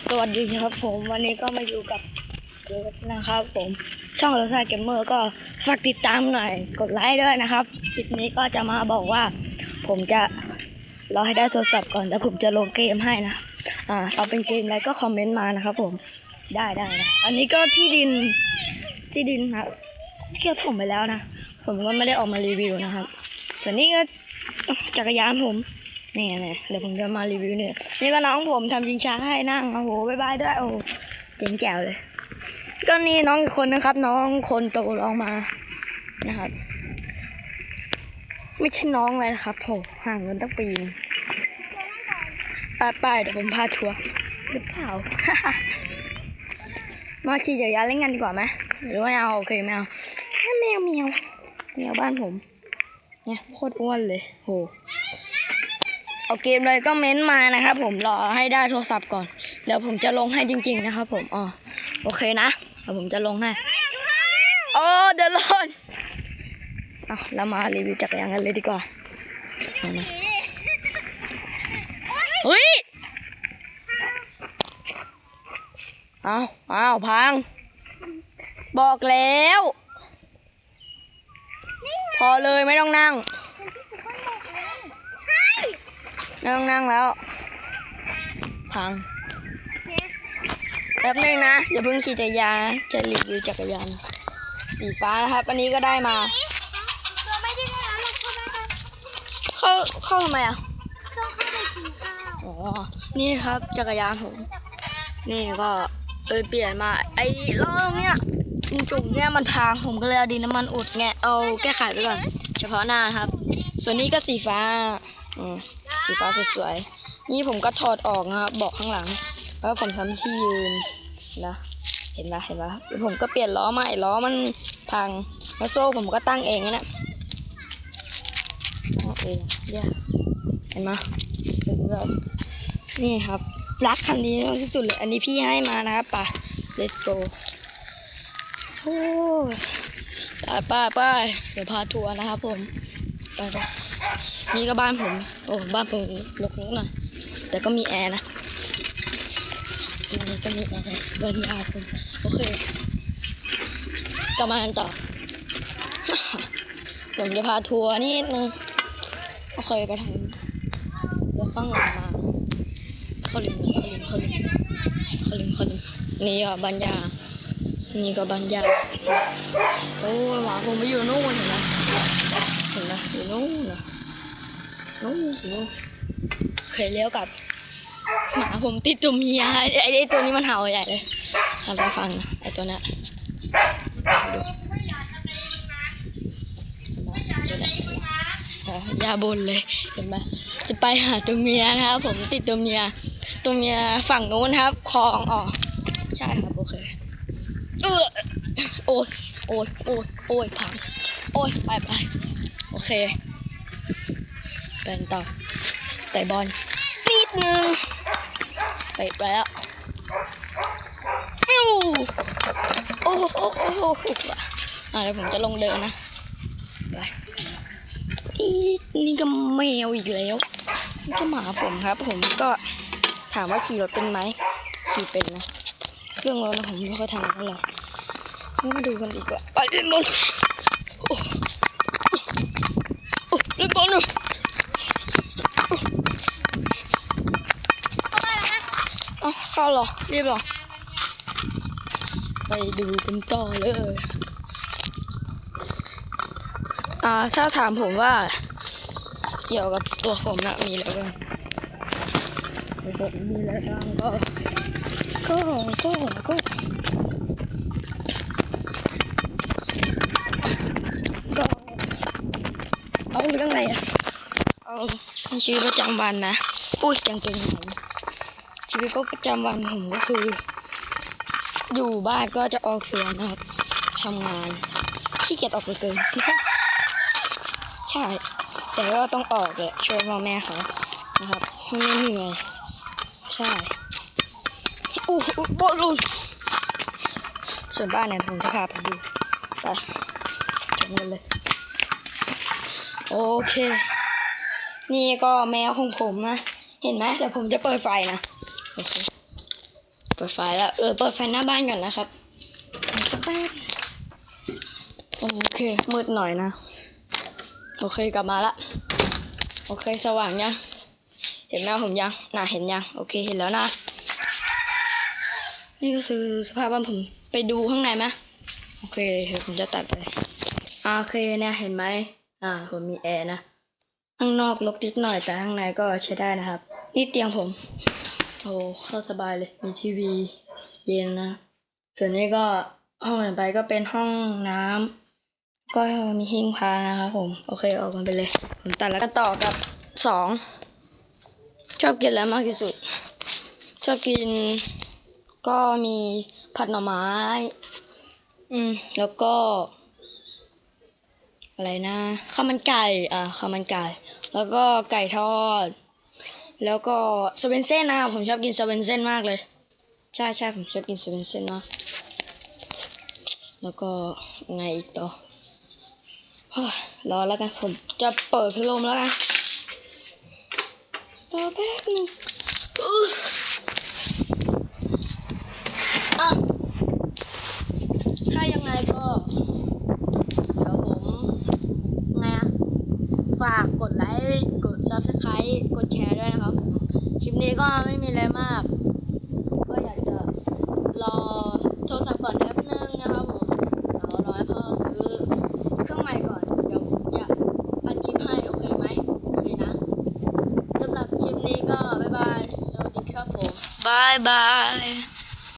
สวัสดีครับผมวันนี้ก็มาอยู่กับเกิร์ธนะครับผมช่องเกิร์ธเกมเมอร์ก็ฝากติดตามหน่อยกดไลค์ด้วยนะครับคลิปนี้ก็จะมาบอกว่าผมจะรอให้ได้โทรศัพท์ก่อนแล้วผมจะลงเกมให้นะเอาเป็นเกมอะไรก็คอมเมนต์มานะครับผมได้นะอันนี้ก็ที่ดินนะที่เขาถมไปแล้วนะผมก็ไม่ได้ออกมารีวิวนะครับส่วนนี้ก็จักรยานผมนี่เดี๋ยวผมจะมารีวิวเนี่ยนี่ก็น้องผมทำชิงช้าให้นั่งโอ้โหบายบายด้วยโอ้เจ๋งแจ๋วเลยก็นี่น้องอีกคนนะครับน้องคนโตร้องมานะครับไม่ใช่น้องเลยนะครับโหห่างกันตั้งปีนึงไปเดี๋ยวผมพาทัวร์หรือเปล่า มาขี่จักรยานเล่นกันดีกว่าไหมหรือไม่เอาโอเคไม่เอาแมวบ้านผมเนี่ยโคตรอ้วนเลยโหเอาเกมเลยก็เม้นมานะครับผมรอให้ได้โทรศัพท์ก่อนแล้วผมจะลงให้จริงๆนะครับผมโอเคนะเดี๋ยวผมจะลงให้เดินรอนเรามารีวิวจักรยานกันเลยดีกว่าเฮ้ยพังบอกแล้วพอเลยไม่ต้องนั่งไม่ต้องนั่งแล้วพังแป๊บนึงนะอย่าเพิ่งขี่จักรยานจะรีวิวจักรยานสีฟ้านะครับอันนี้ก็ได้มาเข้าทำไมนี่ครับจักรยานผมนี่ก็เปลี่ยนมาไอ้ล้อเนี่ยจุกเนี่ยมันพังผมก็เลยเอาดินน้ำมันอุดเอาแก้ไขไปก่อนเฉพาะหน้าครับส่วนนี้ก็สีฟ้าสีฟ้าสวยๆนี่ผมก็ถอดออกนะครับเบาะข้างหลังแล้วผมทำที่ยืนนะเห็นปะผมก็เปลี่ยนล้อใหม่ล้อมันพังแล้วโซ่ผมก็ตั้งเองนะเห็นไหมแบบนี่ครับรักคันนี้ที่สุดเลยอันนี้พี่ให้มานะครับไป let's go โอ้ไปเดี๋ยวพาทัวร์นะครับผมไปนี่ก็บ้านผมบ้านผมรกๆหน่อยแต่ก็มีแอร์นะนี่ก็มีแอร์บ้านยาผมโอเคกลับมากันต่อ ผมจะพาทัวร์นิดนึงโอเคไปทางแล้วข้างหลังมาเขาลิมนี่ก็บ้านยานี่ก็บ้านยาโอ้หมาผมไปอยู่นู่นเห็นไหมอยู่นู่นเคยเลี้ยวกับหมาผมติดตัวเมียไอ้ตัวนี้มันเห่าใหญ่เลยเอาไปฟังไอ้ตัวนี้ยาบนเลยเห็นไหมจะไปหาตัวเมียนะครับผมติดตัวเมียฝั่งนู้นครับคลองใช่ครับโอเคโอ้ยพังไปโอเคเป็นต่อแต่บอลนิดนึงไปแล้วโอ้เดี๋ยวผมจะลงเดินนะไปนี่ก็แมวอีกแล้วนี่ก็หมาผมครับผมก็ถามว่าขี่รถเป็นไหมขี่เป็นนะเครื่องรถผมไม่ค่อยทำเท่าไหร่มาดูกันดีกว่าไปเล่นบอลเล่นบอลเข้าหรอรีบหรอไปดูกันต่อเลยถ้าถามผมว่าเกี่ยวกับตัวผมนะมีแล้วบ้างก็เอาเรื่องอะไรเอาชีวิตประจำวันนะปุ้ยจังเก่งผมชีวิตก็ประจำวันผมก็คืออยู่บ้านก็จะออกสวนนะครับทำงานขี้เกียจออกไปเกินใช่แต่ก็ต้องออกเลยช่วยพ่อแม่เขานะครับไม่เหนื่อยใช่บอลลูนส่วนบ้านเนี่ยผมจะพาไปดูไปจบกันเลยโอเคนี่ก็แมวของผมนะเห็นไหมแต่ผมจะเปิดไฟนะโอเค เปิดไฟแล้วเปิดไฟหน้าบ้านก่อนนะครับสักแป๊บโอเคมืดหน่อยนะโอเคกลับมาละโอเคสว่างยังเห็นหน้าผมยังเห็นยังโอเคเห็นแล้วนะนี่ก็คือสภาพบ้านผมไปดูข้างในไหมโอเคเดี๋ยวผมจะตัดไปโอเคเนี่ยเห็นไหมผมมีแอร์นะข้างนอกรกนิดหน่อยแต่ข้างในก็ใช้ได้นะครับนี่เตียงผมโอ้เข้าสบายเลยมีทีวีเย็นนะส่วนนี้ก็ห้องต่อไปก็เป็นห้องน้ำก็มีหิ้งพระนะครับผมโอเคออกกันไปเลยผมตัดแล้วก็ต่อกับ2ชอบกินอะไรมากที่สุดชอบกินก็มีผัดหน่อไม้แล้วก็อะไรนะข้าวมันไก่ข้าวมันไก่แล้วก็ไก่ทอดแล้วก็สเวนเซ่นนะผมชอบกินสเวนเซ่นมากเลยใช่ผมชอบกินสเวนเซ่นนะแล้วก็ไงอีกต่อรอแล้วกันผมจะเปิดพัดลมแล้วกันรอแป๊บนึงถ้ายังไงก็เดี๋ยวผมฝากกดไลค์กด Subscribe กดแชร์ด้วยนะครับผมคลิปนี้ก็ไม่มีอะไรมากก็อยากจะรอโทรศัพท์ก่อนแป๊บนึงนะครับผมเดี๋ยวรอให้พ่อซื้อเครื่องใหม่ก่อนเดี๋ยวผมจะอัดคลิปให้โอเคไหมโอเคนะสำหรับคลิปนี้ก็บ๊ายบายสวัสดีครับผมบ๊ายบาย